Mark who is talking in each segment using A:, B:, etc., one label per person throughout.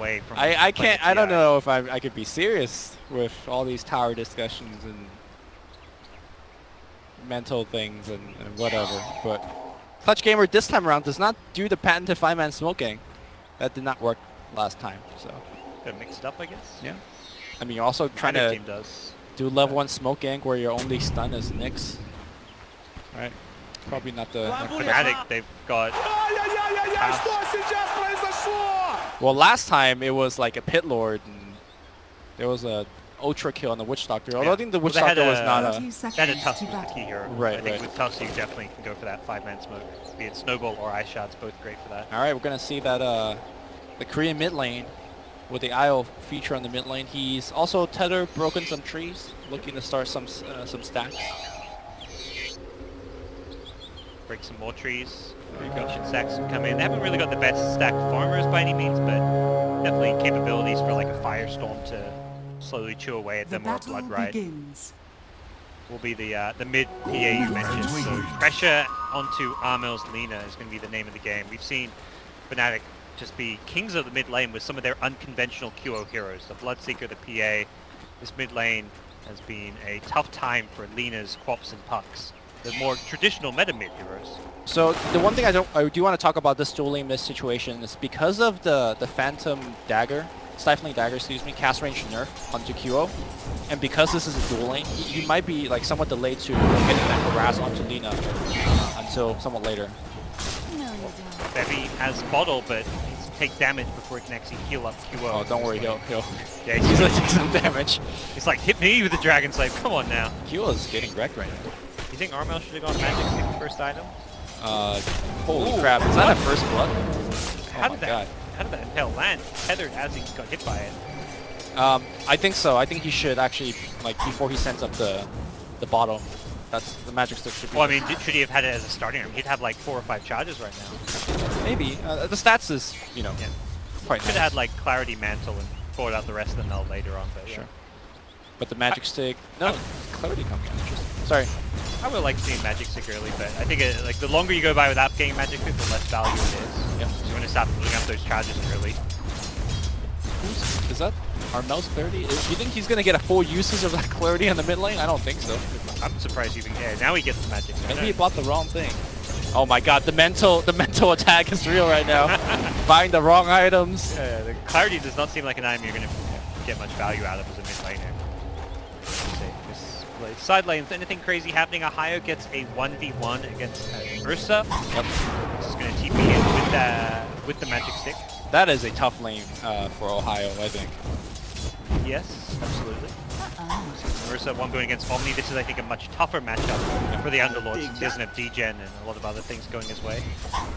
A: away from.
B: I
A: playing
B: can't. I don't
A: TI.
B: know if I could be serious with all these tower discussions and mental things and whatever. But Clutch Gamer this time around does not do the patented 5-man smoke gang. That did not work last time. So
A: They're mixed up, I guess.
B: yeah. I mean, you're also trying
A: Either
B: to
A: team does.
B: do level 1 smoke gang where your only stun is Nyx. Right. Probably not the.
A: Fnatic, they've got.
B: Well, last time it was like a pit lord and there was a ultra kill on the Witch Doctor. Although I think the Witch
A: Well,
B: Doctor was not a.
A: They had a Tusk was the key hero.
B: Right,
A: I think
B: right.
A: with Tusk you definitely can go for that 5-man smoke. Be it Snowball or Ice Shards, both great for that.
B: All right, we're gonna see that the Korean mid lane with the IO feature on the mid lane. He's also tether broken some trees, looking to start some stacks.
A: Break some more trees. Ancient stacks can come in. They haven't really got the best stacked farmers by any means, but definitely capabilities for like a firestorm to slowly chew away at them or a blood ride. Will be the mid PA you mentioned. So pressure onto Armel's Lina is going to be the name of the game. We've seen Fnatic just be kings of the mid lane with some of their unconventional QO heroes. The Bloodseeker, the PA. This mid lane has been a tough time for Lina's Quops and Pucks, the more traditional meta mid heroes.
B: So the one thing I do want to talk about this dueling miss situation is because of the Phantom Dagger, Stifling Dagger, excuse me, cast range nerf onto QO, and because this is a duel lane, you might be like somewhat delayed to getting that harass onto Lina until somewhat later.
A: Bevy has bottle, but needs to take damage before he can actually heal up QO.
B: Oh, don't worry, he'll
A: Yeah,
B: he's gonna take some damage.
A: He's like, hit me with the Dragon Slave, come on now.
B: QO is getting wrecked right now.
A: You think Armel should have gone Magic Stick first item?
B: Holy crap, is that a first blood?
A: How
B: Oh my
A: did that?
B: god.
A: How did that impale land? Tethered as he got hit by it.
B: I think so. I think he should actually, like, before he sends up the bottle. That's the magic stick should be.
A: Well, I mean, should he have had it as a starting item? He'd have like 4 or 5 charges right now.
B: Maybe. The stats is, you know,
A: Yeah.
B: quite
A: Could
B: nice.
A: have had like Clarity Mantle and poured out the rest of the null later on, but
B: Sure. But the magic stick, no, clarity coming out. Interesting. Sorry.
A: I would like seeing Magic Stick early, but I think like the longer you go by without getting Magic Stick, the less value it is.
B: Yeah.
A: So you want to start pulling up those charges early.
B: Is that Armel's clarity? Do you think he's gonna get a full usage of that clarity on the mid lane? I don't think so.
A: I'm surprised even. Yeah, now he gets the Magic Stick.
B: Maybe he bought the wrong thing. Oh my god, the mental attack is real right now. Buying the wrong items.
A: Yeah, the Clarity does not seem like an item you're going to get much value out of as a mid laner. Side lanes, anything crazy happening? Ohio gets a 1v1 against Ursa.
B: Yep.
A: This is going to TP in with the Magic Stick.
B: That is a tough lane for Ohio, I think.
A: Yes, absolutely. Ursa 1 going against Omni. This is, I think, a much tougher matchup for the Underlord since he doesn't have degen and a lot of other things going his way.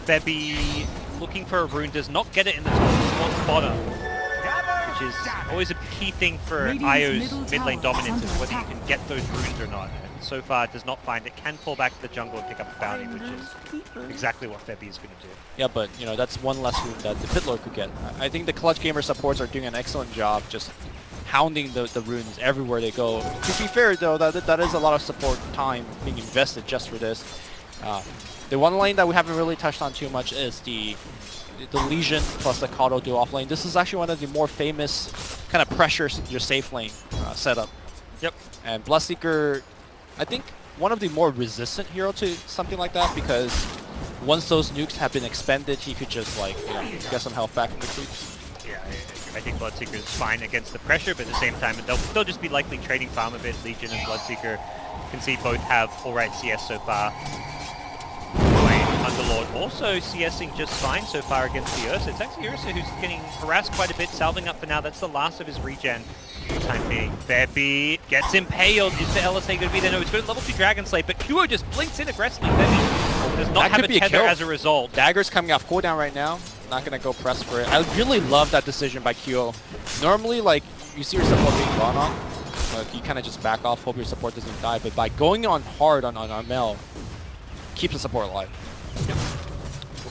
A: Bebby looking for a rune, does not get it in the top bottom, which is always a key thing for IO's mid lane dominance, is whether you can get those runes or not. And so far does not find it, can pull back to the jungle and pick up a bounty, which is exactly what Bebby is going to do.
B: Yeah, but you know, that's one less rune that the Pitlord could get. I think the Clutch Gamer supports are doing an excellent job just hounding the runes everywhere they go. To be fair though, that is a lot of support time being invested just for this. The one lane that we haven't really touched on too much is the Legion plus the Kato duo off lane. This is actually one of the more famous kind of pressure your safe lane setup.
A: Yep.
B: And Bloodseeker, I think one of the more resistant hero to something like that, because once those nukes have been expended, he could just like, you know, get some health back from the creeps.
A: Yeah, I think Bloodseeker is fine against the pressure, but at the same time, they'll just be likely trading farm a bit. Legion and Bloodseeker can see both have alright CS so far. Underlord also CSing just fine so far against the Ursa. It's actually Ursa who's getting harassed quite a bit, salving up for now. That's the last of his regen for the time being. Bebby gets impaled. Is the LSA going to be there? No, it's got level 2 Dragon Slave, but QO just blinks in aggressively. Bebby does not have a tether as a result.
B: Dagger's coming off cooldown right now. Not going to go press for it. I really love that decision by QO. Normally, like, you see your support being gone on, you kind of just back off, hope your support doesn't die, but by going on hard on Armel, keeps the support alive.
A: Yep.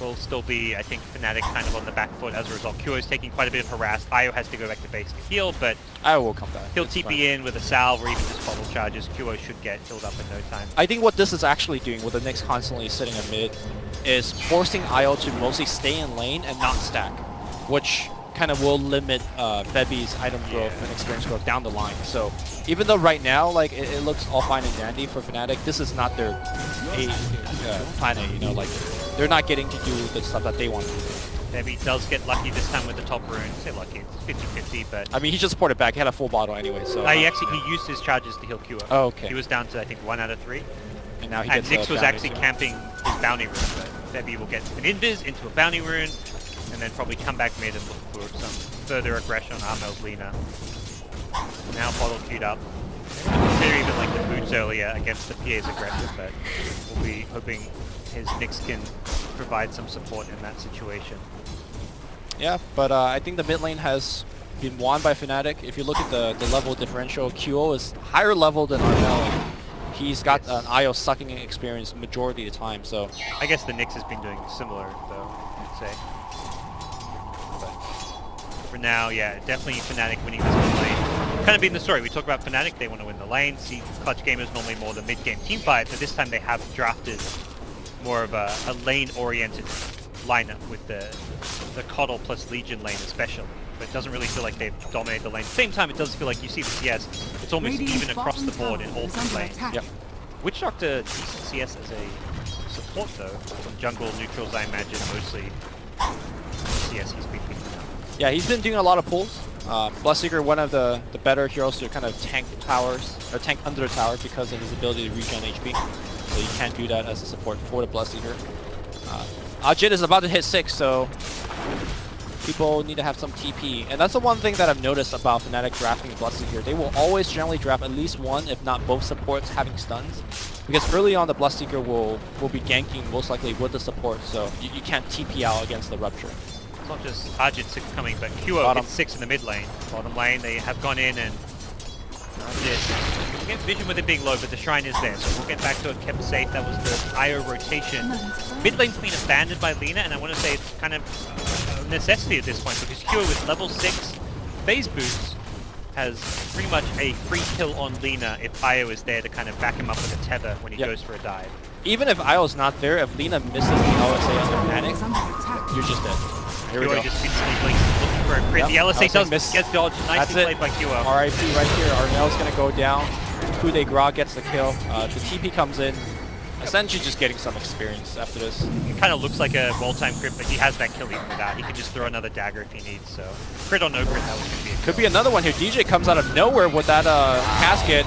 A: Will still be, I think, Fnatic kind of on the back foot as a result. QO is taking quite a bit of harass. IO has to go back to base to heal, but
B: I will come back.
A: He'll
B: It's
A: TP
B: fine.
A: in with a salve or even just bubble charges. QO should get healed up in no time.
B: I think what this is actually doing, with the Nyx constantly sitting in mid, is forcing IO to mostly stay in lane and not stack, which kind of will limit Febi's item growth and experience growth down the line. So even though right now, like, it looks all fine and dandy for Fnatic, this is not their planet, you know, like, they're not getting to do the stuff that they want to do.
A: Febi does get lucky this time with the top rune. Say lucky, it's 50-50, but...
B: I mean, he just supported back. He had a full bottle anyway, so...
A: he used his charges to heal Kua.
B: Oh, okay.
A: He was down to, I think, 1 out of 3.
B: And now he
A: and
B: gets
A: Nyx was actually
B: soon.
A: camping his bounty rune, but Febi will get an invis into a bounty rune, and then probably come back mid and look for some further aggression on Armel's Lina. Now bottle queued up. Consider even like the boots earlier against the PA's aggressive, but we'll be hoping his Nyx can provide some support in that situation.
B: Yeah, but I think the mid lane has been won by Fnatic. If you look at the level differential, QO is higher level than Armel. He's got an IO sucking experience majority of the time, so...
A: I guess the Nyx has been doing similar, though, I'd say. But for now, yeah, definitely Fnatic winning this mid lane. Kind of been the story. We talk about Fnatic, they want to win the lane. See, Clutch Gamers normally more the mid-game team fight, but this time they have drafted more of a lane-oriented lineup with the Coddle plus Legion lane especially. But it doesn't really feel like they've dominated the lane. At the same time, it does feel like you see the CS, it's almost even across the board in all three lanes.
B: Yep.
A: Witch Doctor, decent CS as a support though. Some jungle neutrals, I imagine, mostly CS he's been picking up.
B: Yeah, he's been doing a lot of pulls. Bloodseeker, one of the better heroes to kind of tank towers, or tank under the tower because of his ability to regen HP. So you can't do that as a support for the Bloodseeker. Judd is about to hit 6, so people need to have some TP. And that's the one thing that I've noticed about Fnatic drafting Bloodseeker. They will always generally draft at least one, if not both supports having stuns. Because early on, the Bloodseeker will be ganking most likely with the support, so you can't TP out against the Rupture.
A: It's not just Arjit 6 coming, but QO hits 6 in the mid lane. Bottom lane, they have gone in and Arjit against Vision with it being low, but the Shrine is there, so we'll get back to it, kept safe. That was the IO rotation. Mid lane's been abandoned by Lina, and I want to say it's kind of a necessity at this point, because QO with level 6 phase boosts has pretty much a free kill on Lina if IO is there to kind of back him up with a tether when he goes for a dive.
B: Even if IO's not there, if Lina misses the LSA under Panic, you're just dead. Here we go.
A: Just instantly looking for a crit. The LSA does get dodged. Nicely played by QO.
B: RIP right here. Armel's going to go down. Coup de Gras gets the kill. The TP comes in. Essentially just getting some experience after this.
A: It kind of looks like a well-timed crit, but he has that kill even without. He can just throw another dagger if he needs, so... Crit or no crit, that was going to be a kill.
B: Could be another one here. DJ comes out of nowhere with that casket.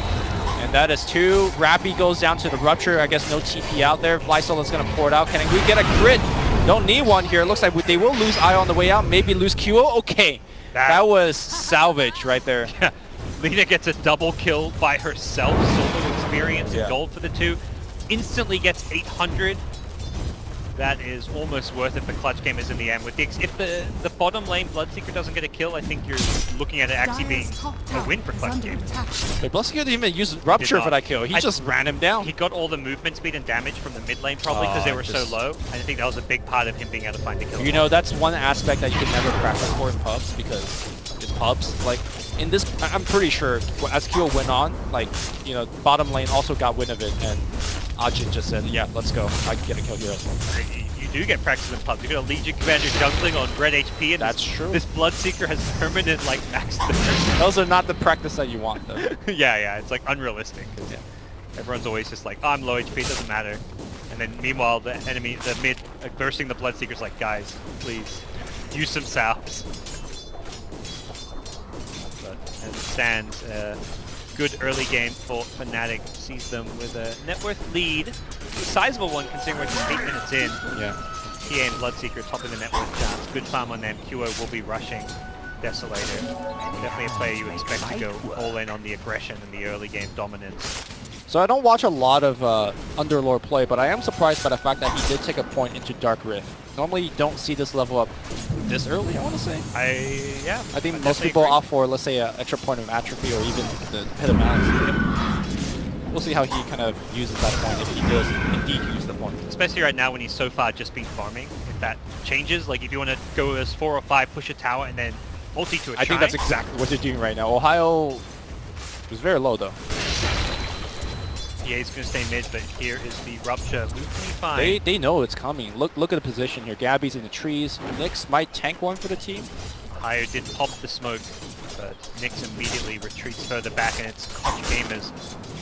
B: And that is 2. Rappy goes down to the Rupture. I guess no TP out there. Flysol is going to pour it out. Can we get a crit? Don't need one here. It looks like they will lose IO on the way out. Maybe lose QO. Okay. That was salvage right there.
A: Yeah. Lina gets a double kill by herself. Solo experience and gold for the 2. Instantly gets 800. That is almost worth it for Clutch Gamers in the end. With the if the bottom lane Bloodseeker doesn't get a kill, I think you're looking at it actually being a win for Clutch Gamers.
B: But Bloodseeker didn't even use Rupture for that kill. He just ran him down.
A: He got all the movement speed and damage from the mid lane probably because they were so low. And I think that was a big part of him being able to find the kill.
B: You know, that's one aspect that you can never practice for in pubs because it's pubs. Like in this, I'm pretty sure as QO went on, like, you know, bottom lane also got wind of it and Ajit just said, yeah, let's go. I can get a kill here as well.
A: You do get practice in pubs. You got a Legion Commander jungling on red HP, and
B: that's true.
A: This Bloodseeker has permanent like max defense.
B: Those are not the practice that you want, though.
A: yeah, it's like unrealistic. Cause, everyone's always just like, oh, I'm low HP, it doesn't matter. And then meanwhile, the enemy, the mid, bursting the Bloodseeker's like, guys, please use some salves. But as it stands, good early game for Fnatic. Sees them with a net worth lead. A sizable one considering we're just 8 minutes in.
B: Yeah.
A: TA and Bloodseeker topping the net worth charts. Good farm on them. QO will be rushing Desolator. Definitely a player you expect to go all in on the aggression and the early game dominance.
B: So I don't watch a lot of Underlord play, but I am surprised by the fact that he did take a point into Dark Rift. Normally you don't see this level up this early, I want to say. I think most people opt for, let's say, an extra point of atrophy or even the Pit of Malice. We'll see how he kind of uses that point, if he does indeed use the point.
A: Especially right now when he's so far just been farming. If that changes, like if you want to go as 4 or 5, push a tower, and then ulti to a
B: I think that's exactly what they're doing right now. Ohio was very low, though.
A: EA's going to stay mid, but here is the Rupture. Luke 25.
B: They know it's coming. Look at the position here. Gabby's in the trees. Nyx might tank one for the team.
A: Ohio did pop the smoke, but Nyx immediately retreats further back, and it's Clutch Gamers.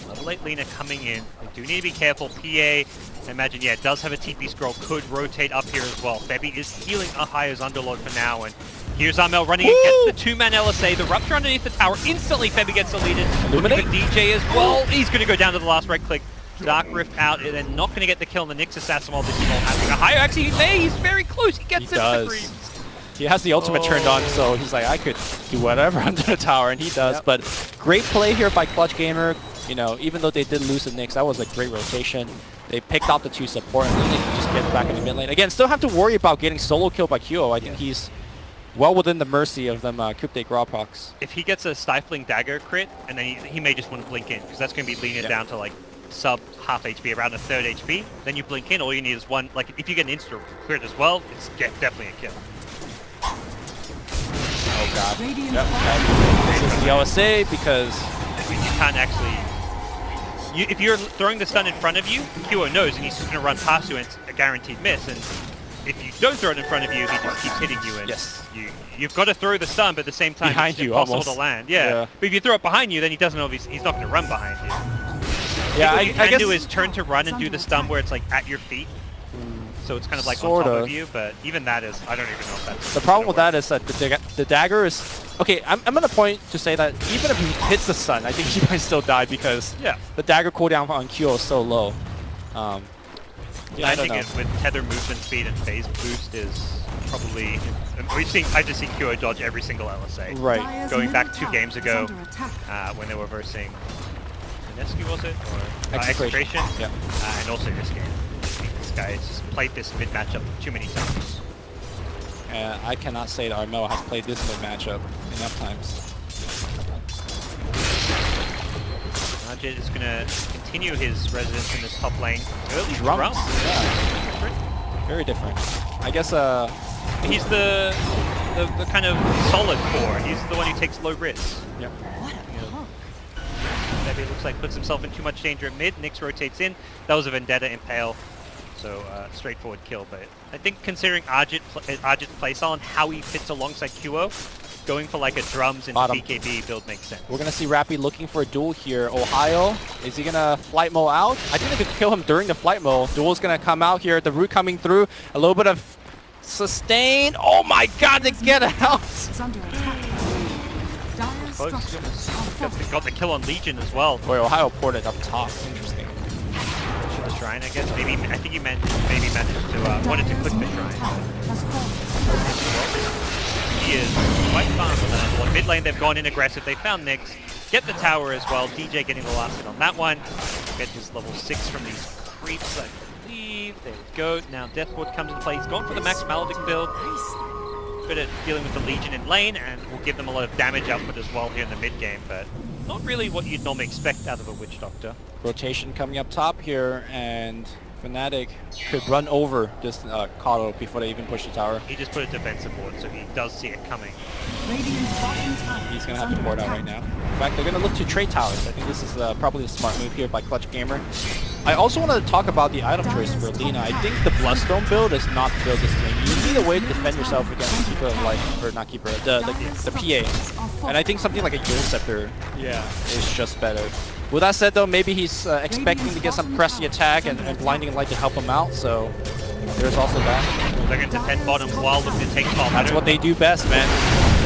A: Another late Lina coming in. They do need to be careful. PA, I imagine, yeah, does have a TP scroll, could rotate up here as well. Febby is healing Ohio's underlord for now, and here's Armel running in, gets the 2-man LSA, the Rupture underneath the tower. Instantly, Febby gets deleted.
B: Illuminate.
A: Looking for DJ as well. He's going to go down to the last right click. Dark Rift out, and then not going to get the kill on the Nyx assassin while this is all happening. Ohio actually, he's very close. He gets it to the creeps.
B: He has the ultimate turned on, so he's like, I could do whatever under the tower, and he does. Yep. But great play here by Clutch Gamer. You know, even though they did lose the Nyx, that was a great rotation. They picked out the 2 support, and then they can just get back in the mid lane. Again, still have to worry about getting solo killed by QO. I think he's well within the mercy of them Coupe de Grauprox.
A: If he gets a Stifling Dagger crit, and then he may just want to blink in, because that's going to be leaning down to like sub half HP, around a third HP. Then you blink in, all you need is one, like if you get an instant crit as well, it's definitely a kill.
B: Oh god. Yep. This is the LSA because
A: you can't actually... if you're throwing the stun in front of you, QO knows, and he's just going to run past you, and it's a guaranteed miss. And if you don't throw it in front of you, he just keeps hitting you. And you've got to throw the stun, but at the same time,
B: behind
A: it's
B: you
A: impossible
B: almost
A: to land. Yeah. But if you throw it behind you, then he doesn't obviously, he's not going to run behind you.
B: Yeah,
A: what you can do is turn to run and do the stun where it's like at your feet. So it's kind of like on top of you, but even that is, I don't even know if that's...
B: The problem with that is that the dagger is... Okay, I'm going to point to say that even if he hits the stun, I think he might still die because the dagger cooldown on QO is so low.
A: I think with tether movement speed and phase boost is probably... I've just seen QO dodge every single LSA.
B: Right.
A: Going back 2 games ago when they were versing... Nescu, was it? Or Execration?
B: Yeah.
A: And also this game. This guy has just played this mid matchup too many times.
B: I cannot say that Armel has played this mid matchup enough times.
A: Judd is going to continue his residence in this top lane. Early
B: drums?
A: Yeah.
B: Different. Very different. I guess
A: he's the kind of solid core. He's the one who takes low risks.
B: Yep.
A: Maybe it looks like puts himself in too much danger at mid. Nyx rotates in. That was a Vendetta Impale. So straightforward kill, but I think considering Arjit's playstyle and how he fits alongside QO, going for like a drums and BKB build makes sense.
B: We're gonna see Rappy looking for a duel here. Ohio, is he gonna flight mo out? I think they could kill him during the flight mo. Duel's gonna come out here. The root coming through. A little bit of sustain. Oh my god, they get out!
A: Got the kill on Legion as well.
B: Boy, Ohio ported up top. Interesting.
A: The shrine, I guess. Maybe I think he maybe managed to wanted to click the shrine. He is quite fast on that. Well, mid lane, they've gone in aggressive. They found Nyx. Get the tower as well. DJ getting the last hit on that one. Get his level 6 from these creeps, I believe. There we go. Now Deathward comes into play. He's gone for the Max Maledict build. Good at dealing with the Legion in lane, and will give them a lot of damage output as well here in the mid game, but not really what you'd normally expect out of a Witch Doctor.
B: Rotation coming up top here, and Fnatic could run over this Kato before they even push the tower.
A: He just put a defensive ward, so he does see it coming.
B: He's going to have to port out right now. In fact, they're going to look to trade towers. I think this is probably a smart move here by Clutch Gamer. I also want to talk about the item choice for Lina. I think the Bloodstone build is not the build this game. You need a way to defend yourself against Keeper of Life, or not Keeper, the PA. And I think something like a Yule Scepter is just better. With that said though, maybe he's expecting to get some pressy attack and Blinding Light to help him out, so there's also that.
A: They're going to defend bottom while looking to take top.
B: That's what they do best, man.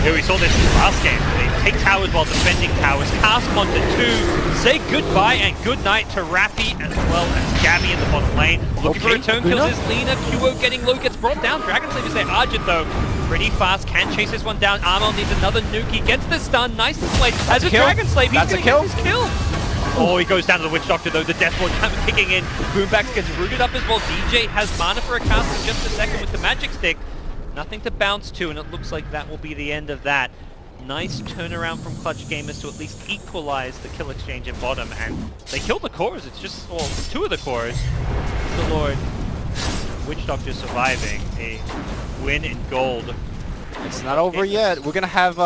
A: Yeah, we saw this last game. They take towers while defending towers. Cast onto 2. Say goodbye and good night to Rappy as well as Gabby in the bottom lane. Looking for a turn kill is Lina. QO getting low, gets brought down. Dragon Slayer is there. Arjit though, pretty fast. Can chase this one down. Armel needs another nuke. He gets the stun. Nice and played. As a Dragon Slayer, he's going to get his kill. Oh, he goes down to the Witch Doctor though. The Death Lord kind of kicking in. Boombax gets rooted up as well. DJ has mana for a cast in just a second with the magic stick. Nothing to bounce to, and it looks like that will be the end of that. Nice turnaround from Clutch Gamers to at least equalize the kill exchange in bottom, and they killed the cores. It's just, well, 2 of the cores. The Lord, Witch Doctor surviving a win in gold.
B: It's not over yet. We're gonna have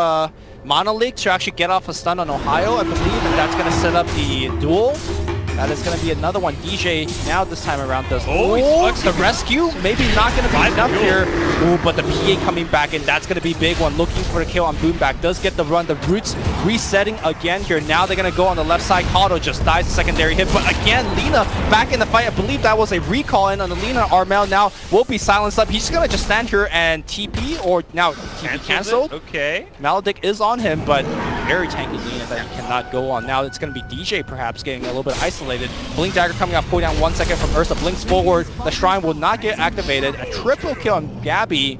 B: Mana Leak to actually get off a stun on Ohio, I believe, and that's gonna set up the duel. That is going to be another one. DJ now this time around does
A: the
B: rescue. Maybe not going to be enough here. Ooh, but the PA coming back in. That's going to be a big one. Looking for a kill on Boomback. Does get the run. The Roots resetting again here. Now they're going to go on the left side. Kato just dies a secondary hit. But again, Lina back in the fight. I believe that was a recall in on the Lina. Armel now will be silenced up. He's going to just stand here and TP, or now TP canceled.
A: Okay.
B: Maledict is on him, but very tanky Lina that he cannot go on. Now it's going to be DJ perhaps getting a little bit isolated. Blink Dagger coming off, pulling down 1 second from Ursa. Blinks forward. The Shrine will not get activated. A triple kill on Gabby.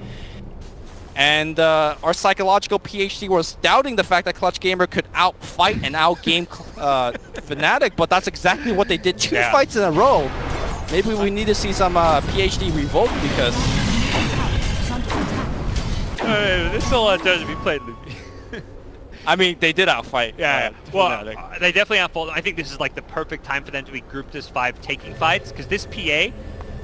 B: And our psychological PhD was doubting the fact that Clutch Gamer could outfight and outgame Fnatic, but that's exactly what they did. 2 fights in a row. Maybe we need to see some PhD revolt because...
A: This is a lot of time to be played, Luffy.
B: I mean, they did outfight.
A: Yeah, well, they definitely outfought. I think this is like the perfect time for them to be grouped as 5 taking fights, because this PA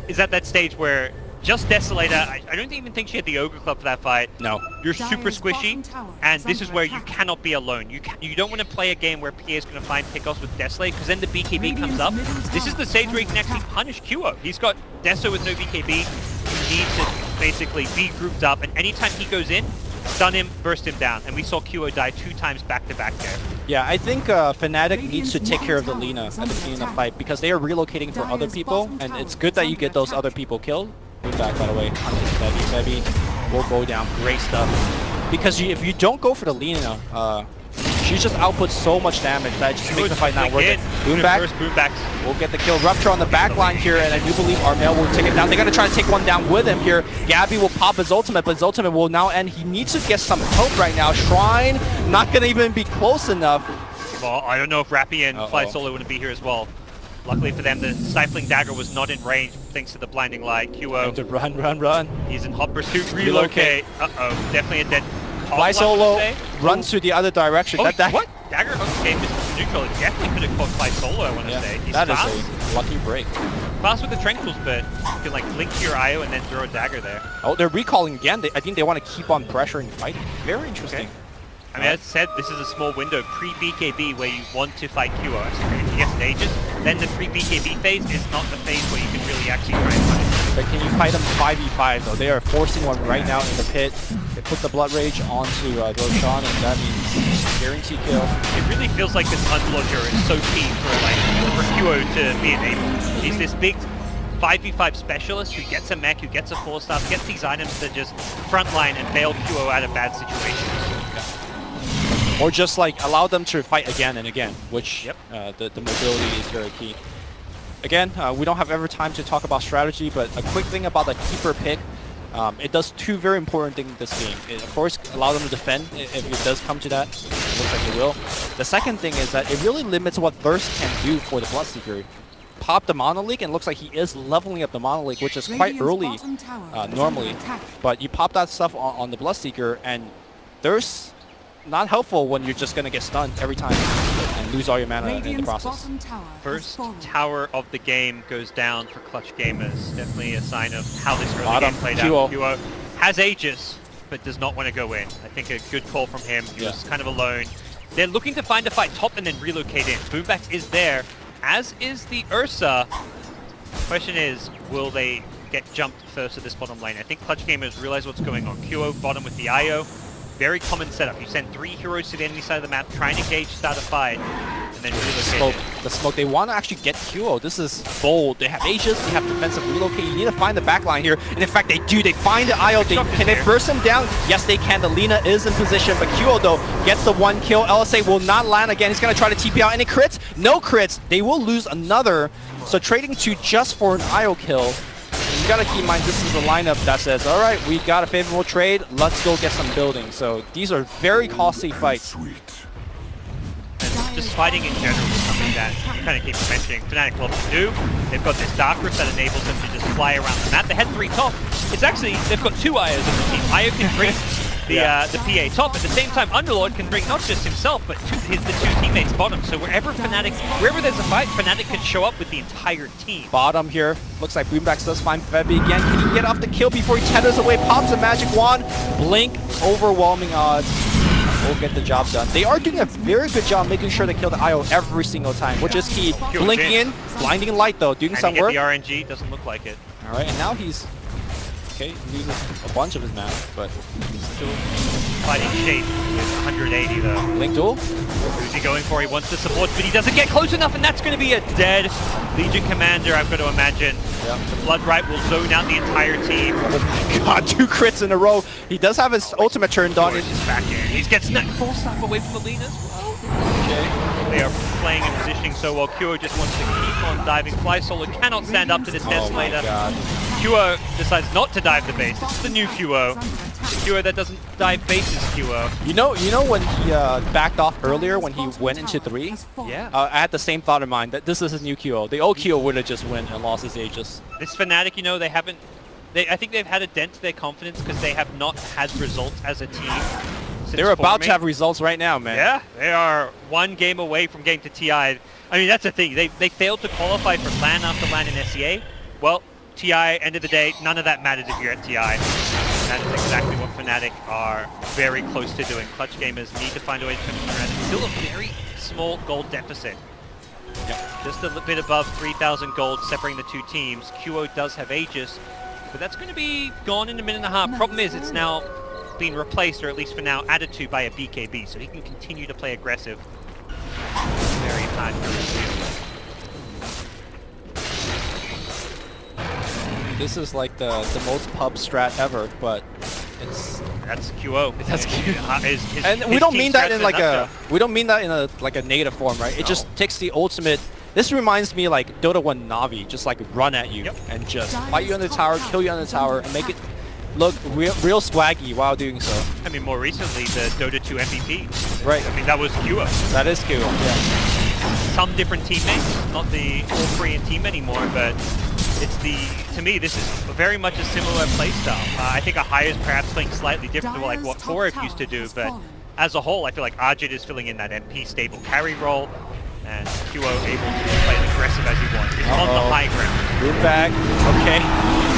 A: is at that stage where just Desolator, I don't even think she had the Ogre Club for that fight.
B: No.
A: You're super squishy, and this is where you cannot be alone. You don't want to play a game where PA is going to find pickoffs with Desolator, because then the BKB comes up. This is the stage where you can actually punish QO. He's got Deso with no BKB. You need to basically be grouped up, and anytime he goes in, stun him, burst him down, and we saw QO die 2 times back to back there.
B: Yeah, I think Fnatic needs to take care of the Lina at the beginning of the fight because they are relocating for other people, and it's good that you get those other people killed. Move back, by the way. Febby will go down. Great stuff. Because if you don't go for the Lina, she just outputs so much damage that it just makes the fight not worth it. Boomback will get the kill. Rupture on the back line here, and I do believe Armel will take it down. They're going to try to take one down with him here. Gabby will pop his ultimate, but his ultimate will now end. He needs to get some help right now. Shrine, not going to even be close enough.
A: Well, I don't know if Rappy and Fly Solo wouldn't be here as well. Luckily for them, the Stifling Dagger was not in range thanks to the Blinding Light. QO.
B: To run.
A: He's in hot pursuit. Relocate. Uh-oh. Definitely a dead...
B: Fly Solo runs to the other direction.
A: Oh, what? Dagger game is neutral. It definitely could have caught Fly Solo, I want to say. He's
B: that
A: fast.
B: Is a lucky break.
A: Fast with the Tranquils, but you can like link to your IO and then throw a dagger there.
B: Oh, they're recalling again. I think they want to keep on pressuring the fight. Very interesting.
A: Okay. I mean, as I said, this is a small window pre-BKB where you want to fight QO. If you get stages, then the pre-BKB phase is not the phase where you can really actually try and punish.
B: But can you fight them 5v5 though? They are forcing one right now in the pit. They put the Blood Rage onto Roshan, and that means guarantee kill.
A: It really feels like this Unlord hero is so key for QO to be enabled. He's this big 5v5 specialist who gets a mech, who gets a 4-star, gets these items to just frontline and bail QO out of bad situations.
B: Or just like allow them to fight again and again, which the mobility is very key. Again, we don't have ever time to talk about strategy, but a quick thing about the keeper pick, it does 2 very important things in this game. It, of course, allow them to defend if it does come to that. It looks like it will. The second thing is that it really limits what Thirst can do for the Bloodseeker. Pop the Monolith, and it looks like he is leveling up the Monolith, which is quite early normally. But you pop that stuff on the Bloodseeker, and Thirst not helpful when you're just going to get stunned every time and lose all your mana in the process.
A: First tower of the game goes down for Clutch Gamers. Definitely a sign of how this early game played out. QO has Aegis, but does not want to go in. I think a good call from him. He was kind of alone. They're looking to find a fight top and then relocate in. Boombax is there, as is the Ursa. Question is, will they get jumped first at this bottom lane? I think Clutch Gamers realize what's going on. QO bottom with the IO. Very common setup. You send 3 heroes to the enemy side of the map, try and engage, start a fight, and then relocate.
B: The smoke. They want to actually get QO. This is bold. They have Aegis, they have defensive relocate. You need to find the backline here. And in fact, they do. They find the IO. Can they burst him down? Yes, they can. The Lina is in position, but QO, though, gets the 1 kill. LSA will not land again. He's going to try to TP out. Any crits? No crits. They will lose another. So trading 2 just for an IO kill. You gotta keep in mind, this is a lineup that says, all right, we got a favorable trade, let's go get some building. So these are very costly fights.
A: And just fighting in general is something that you kind of keep mentioning Fnatic loves to do. They've got this Dark Rift that enables them to just fly around the map. They had 3 top. It's actually, they've got 2 IOs on the team. IO can bring the PA top. At the same time, Underlord can bring not just himself, but the 2 teammates bottom. So wherever there's a fight, Fnatic can show up with the entire team.
B: Bottom here. Looks like Boombax does find Febby again. Can he get off the kill before he tethers away? Pops a magic wand. Blink. Overwhelming odds. will get the job done. They are doing a very good job making sure they kill the IO every single time, which is key. Blinking in, blinding light though, doing some work.
A: The RNG doesn't look like it.
B: All right, and now he's okay. Loses a bunch of his mana, but
A: he's still fighting shape with 180 though.
B: Link duel.
A: Who's he going for? He wants the support, but he doesn't get close enough, and that's going to be a dead Legion Commander, I've got to imagine. Yep. The Blood Right will zone out the entire team.
B: Oh my god, 2 crits in a row. He does have his ultimate turned on.
A: He's just back in. He's getting that full stop away from the lean as well.
B: Okay.
A: They are playing and positioning so well. Kyo just wants to keep on diving. Fly Solo cannot stand up to this Desolator.
B: Oh my god.
A: Kyo decides not to dive the base. This is the new Kyo. The Kyo that doesn't dive base is Kyo.
B: You know when he backed off earlier when he went into 3?
A: Yeah.
B: I had the same thought in mind that this is his new Kyo. The old Kyo would have just went and lost his Aegis.
A: This Fnatic, you know, they haven't... I think they've had a dent to their confidence because they have not had results as a team.
B: They're about to have results right now, man.
A: Yeah, they are 1 game away from getting to TI. I mean, that's the thing. They failed to qualify for LAN after LAN in SEA. Well, TI, end of the day, none of that matters if you're at TI. That is exactly what Fnatic are very close to doing. Clutch gamers need to find a way to turn around. It's still a very small gold deficit. Yep. Just a bit above 3,000 gold separating the 2 teams. QO does have Aegis, but that's going to be gone in a minute and a half. Problem is, it's now been replaced, or at least for now, added to by a BKB, so he can continue to play aggressive. Very hard for him.
B: This is like the most pub strat ever, but
A: that's QO.
B: That's QO.
A: And
B: we don't mean that in like a negative form, right? It just takes the ultimate. This reminds me like Dota 1 Navi, just like run at you and just fight you on the tower, kill you on the tower, and make it look real swaggy while doing so.
A: I mean, more recently, the Dota 2 MVP.
B: Right.
A: I mean, that was QO.
B: That is QO, yeah.
A: Some different teammates, not the all-Korean team anymore, but it's to me, this is very much a similar playstyle. I think Ahaya is perhaps playing slightly different to like what Foref used to do, but as a whole, I feel like Arjit is filling in that MP stable carry role, and QO able to play as aggressive as he wants. He's on the high ground.
B: Move back, okay.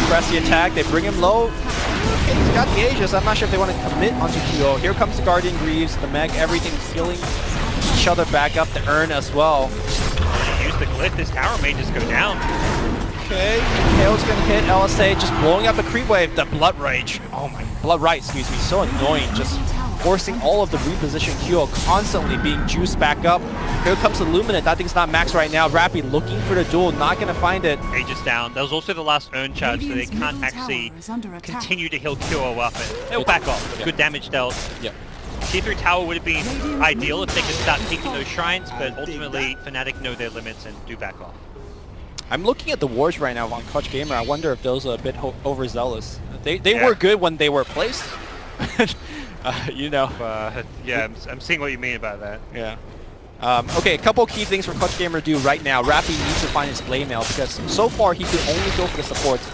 B: Press the attack, they bring him low. Okay, he's got the Aegis. I'm not sure if they want to commit onto QO. Here comes the Guardian Greaves, the Meg, everything healing each other back up, the Urn as well.
A: Use the Glyph, this tower may just go down.
B: Okay, KO's gonna hit LSA, just blowing up the creep wave, the Blood Rage. Oh my, Blood Right, excuse me, so annoying, just forcing all of the repositioned QO constantly being juiced back up. Here comes the Luminant, that thing's not max right now. Rappy looking for the duel, not gonna find it.
A: Aegis down. That was also the last Urn charge, so they can't actually continue to heal QO up, and they'll back off. Good damage dealt.
B: Yeah.
A: T3 tower would have been ideal if they could start peeking those shrines, but ultimately Fnatic know their limits and do back off.
B: I'm looking at the wars right now on Clutch Gamer. I wonder if those are a bit overzealous. They were good when they were placed. You know.
A: Yeah, I'm seeing what you mean about that.
B: Yeah. Okay, a couple key things for Clutch Gamer to do right now. Rappy needs to find his Blade Mail because so far he could only go for the supports.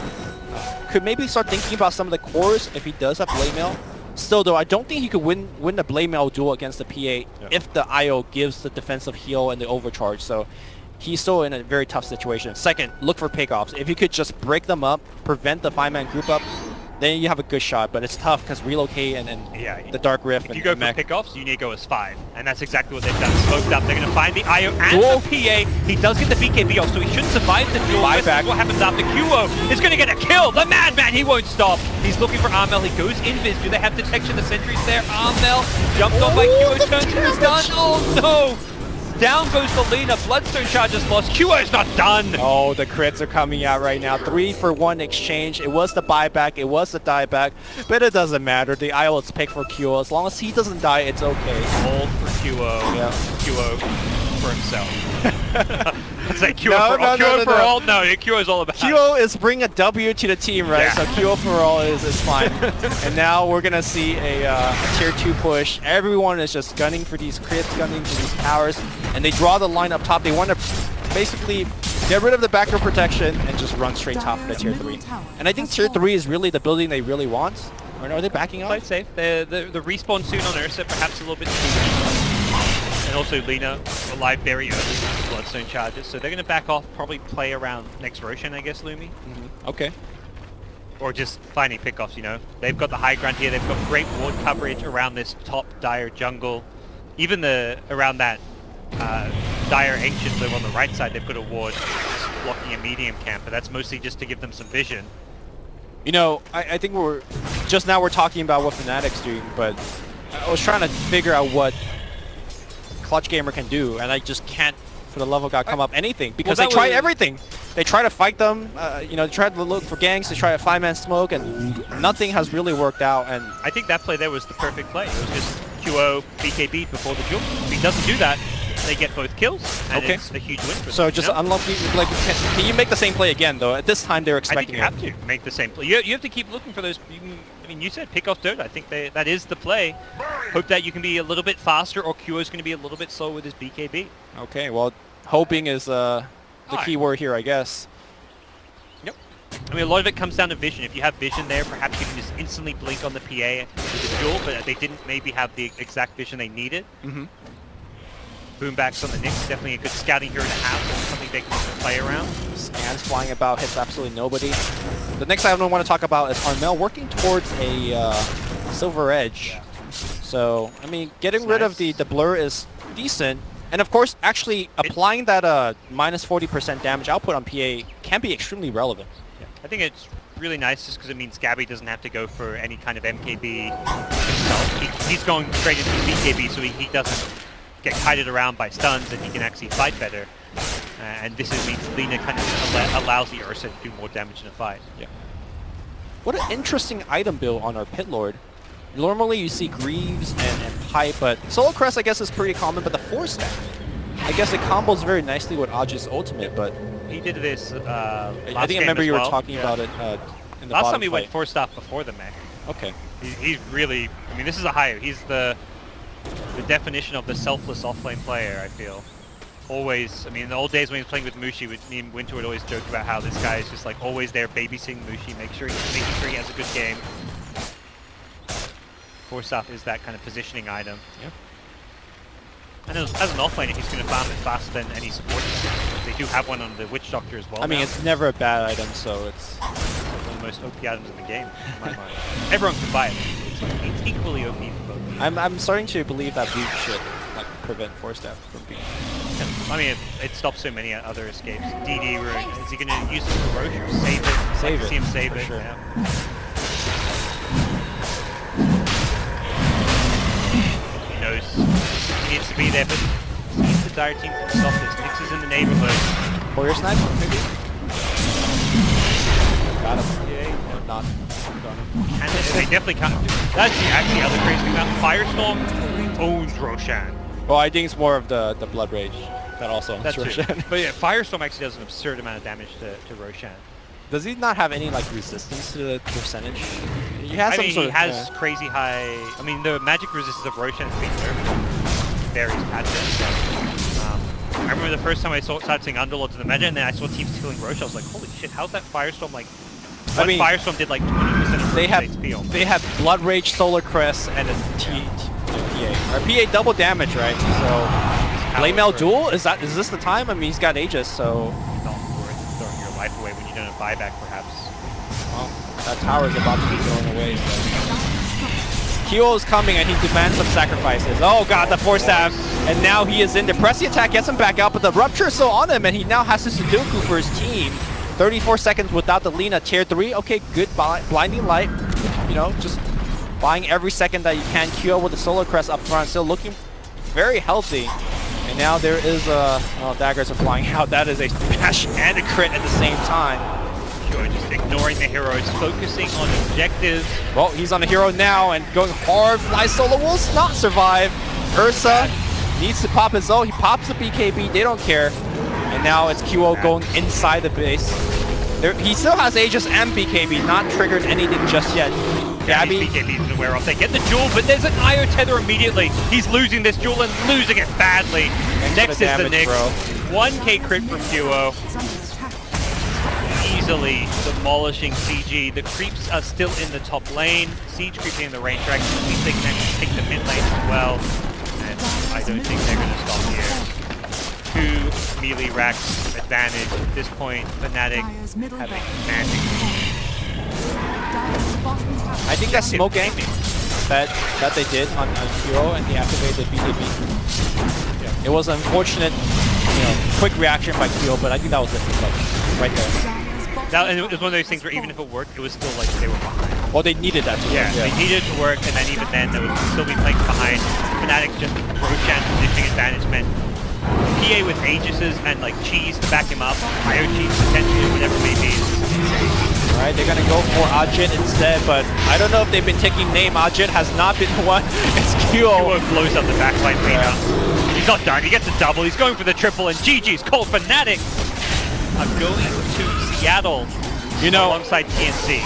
B: Could maybe start thinking about some of the cores if he does have Blade Mail. Still though, I don't think he could win the Blade Mail duel against the PA if the IO gives the defensive heal and the overcharge. So he's still in a very tough situation. Second, look for pickoffs. If you could just break them up, prevent the 5-man group up, then you have a good shot, but it's tough because relocate and the Dark Rift.
A: If you go for pickoffs, you need to go as 5, and that's exactly what they've done. Smoked up. They're going to find the IO and the PA. He does get the BKB off, so he should survive the duel. What happens after QO is going to get a kill. The Madman, he won't stop. He's looking for Armel. He goes invis. Do they have detection? The sentries there. Armel jumped on by QO. Turns to the stun. Oh no! Down goes the Lina. Bloodstone charge is lost. QO is not done.
B: Oh, the crits are coming out right now. 3-for-1 exchange. It was the buyback. It was the dieback. But it doesn't matter. The IO is picked for QO. As long as he doesn't die, it's okay.
A: Hold for QO. Yeah. QO for himself. It's like QO for all. No, QO is all about.
B: QO is bring a W to the team, right? Yeah. So QO for all is fine. And now we're gonna see a tier 2 push. Everyone is just gunning for these crits, gunning for these towers, and they draw the line up top. They want to basically get rid of the backdoor protection and just run straight top of the tier 3. And I think tier 3 is really the building they really want. Or are they backing up?
A: Quite safe. The respawn soon on Ursa, perhaps a little bit too. And also Lina alive very early with Bloodstone charges, so they're going to back off, probably play around next Roshan, I guess, Lumi.
B: Okay.
A: or just finding pickoffs, you know. They've got the high ground here. They've got great ward coverage around this top dire jungle. Even around that dire ancients over on the right side, they've got a ward blocking a medium camp, but that's mostly just to give them some vision.
B: You know, I think we're talking about what Fnatic's doing, but I was trying to figure out what Clutch Gamer can do, and I just can't, for the love of God, come up anything because they tried everything. They try to fight them, you know, they tried to look for ganks, they tried a 5-man smoke, and nothing has really worked out. And
A: I think that play there was the perfect play. It was just QO BKB before the duel. If he doesn't do that, they get both kills, and it's a huge win for them.
B: So just unlucky. Like, can you make the same play again, though? At this time, they're expecting
A: I think you have to make the same play. You have to keep looking for those. I mean, you said pick off Dota. I think that is the play. Hope that you can be a little bit faster, or QO is going to be a little bit slow with his BKB.
B: Okay, well, hoping is the key word here, I guess.
A: Yep. I mean, a lot of it comes down to vision. If you have vision there, perhaps you can just instantly blink on the PA with the duel, but they didn't maybe have the exact vision they needed.
B: Mm-hmm.
A: Boombacks on the Knicks, definitely a good scouting hero to have, something they can play around.
B: Scans flying about, hits absolutely nobody. The next item I want to talk about is Armel working towards a Silver Edge.
A: Yeah.
B: So, I mean, getting rid of the blur is decent. And of course, actually applying that minus 40% damage output on PA can be extremely relevant.
A: Yeah. I think it's really nice just because it means Gabby doesn't have to go for any kind of MKB himself. He's going straight into BKB, so he doesn't get kited around by stuns, and he can actually fight better. And this means Lina kind of allows the Ursa to do more damage in a fight.
B: Yeah. What an interesting item build on our Pit Lord. Normally you see Greaves and Pipe, but Solo Crest I guess is pretty common, but the 4-stack, I guess it combos very nicely with Aj's ultimate, but...
A: He did this
B: I think I remember you were talking about it in the
A: last time he
B: fight.
A: went 4-staff before the Maher.
B: Okay.
A: He's really... I mean, this is a high... He's the definition of the selfless offlane player, I feel. Always, I mean, in the old days when he was playing with Mushi, me and Winter would always joke about how this guy is just like always there babysitting Mushi, making sure he has a good game. 4-staff is that kind of positioning item.
B: Yeah.
A: And as an offlaner, he's going to farm it faster than any support. They do have one on the Witch Doctor as well.
B: I mean,
A: now.
B: it's never a bad item, so it's
A: one of the most OP items in the game, in my mind. Everyone can buy it. It's equally OP for both.
B: I'm starting to believe that Bleach should like prevent 4-staff from being...
A: I mean, it stops so many other escapes. DD rune. Is he going to use it for Roche or save it?
B: Save it.
A: See him save
B: for
A: it.
B: Sure.
A: Yeah. He knows he needs to be there, but seems the dire team can stop this. Nyx is in the neighborhood.
B: Warrior snipe, maybe? Got him.
A: Yeah.
B: No, not.
A: And they definitely can't. That's actually the other crazy thing about Firestorm owns Roshan.
B: Well, I think it's more of the Blood Rage that also owns
A: That's
B: Roshan.
A: true. But yeah, Firestorm actually does an absurd amount of damage to Roshan.
B: Does he not have any like resistance to the percentage? He has some sort
A: he
B: of,
A: has crazy high. I mean, the magic resistance of Roshan has been nerfed in various patches. So, I remember the first time I started seeing Underlords in the meta, and then I saw teams killing Roshan. I was like, holy shit, how's that Firestorm like?
B: I mean,
A: Firestorm did like 20% of Roshan's HP.
B: They have Blood Rage, Solar Crest, and a PA. Or PA double damage, right? So, Blamemail duel? Is this the time? I mean, he's got Aegis, so...
A: Not worth throwing your life away when you don't have buyback, perhaps.
B: Well, that tower is about to be thrown away, so... Kyo is coming, and he demands some sacrifices. Oh god, the 4-staff, and now he is in there. Press the attack, gets him back out, but the Rupture is still on him, and he now has to Sudoku for his team. 34 seconds without the Lina, tier 3. Okay, good blinding light. You know, just buying every second that you can. Kyo with the Solar Crest up front, still looking very healthy. And now there is daggers are flying out. That is a smash and a crit at the same time.
A: Kyo just ignoring the heroes, focusing on objectives.
B: Well, he's on the hero now and going hard. Fly Solo will not survive. Ursa needs to pop his ult. He pops the BKB. They don't care. And now it's QO going inside the base. He still has Aegis and BKB, not triggered anything just yet. Gabby.
A: BKB is going to wear off. They get the duel, but there's an IO tether immediately. He's losing this duel and losing it badly. Next is the Nyx. 1k crit from QO. Easily demolishing CG. The creeps are still in the top lane. Siege creeping in the range dragon. At least they can actually take the mid lane as well. And I don't think they're going to stop here. 2 melee racks advantage at this point. Fnatic having magic lead.
B: I think that's smoke gaming that they did on Hero and he activated BKB. Yeah. It was an unfortunate, quick reaction by Kyo, but I think that was it, right there.
A: And it was one of those things where even if it worked, it was still like they were behind.
B: Well, they needed that to work.
A: They needed it to work, and then even then, they would still be playing behind. Fnatic just Roshan positioning advantage meant PA with Aegises and like cheese to back him up, higher cheese potentially, whatever it may be.
B: Alright, they're gonna go for Ajit instead, but I don't know if they've been taking name. Ajit has not been the one. It's Kyo.
A: Blows up the backline Lena. He's not done. He gets a double. He's going for the triple, and GG's called Fnatic. I'm going to Seattle, alongside TNC.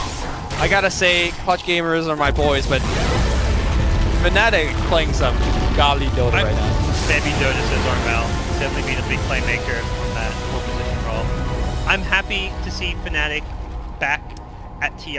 B: I gotta say, Clutch Gamers are my boys, but Fnatic playing some godly Dota right now.
A: Heavy Dota, says Ormel. Definitely been a big playmaker on that full position role. I'm happy to see Fnatic back at TI.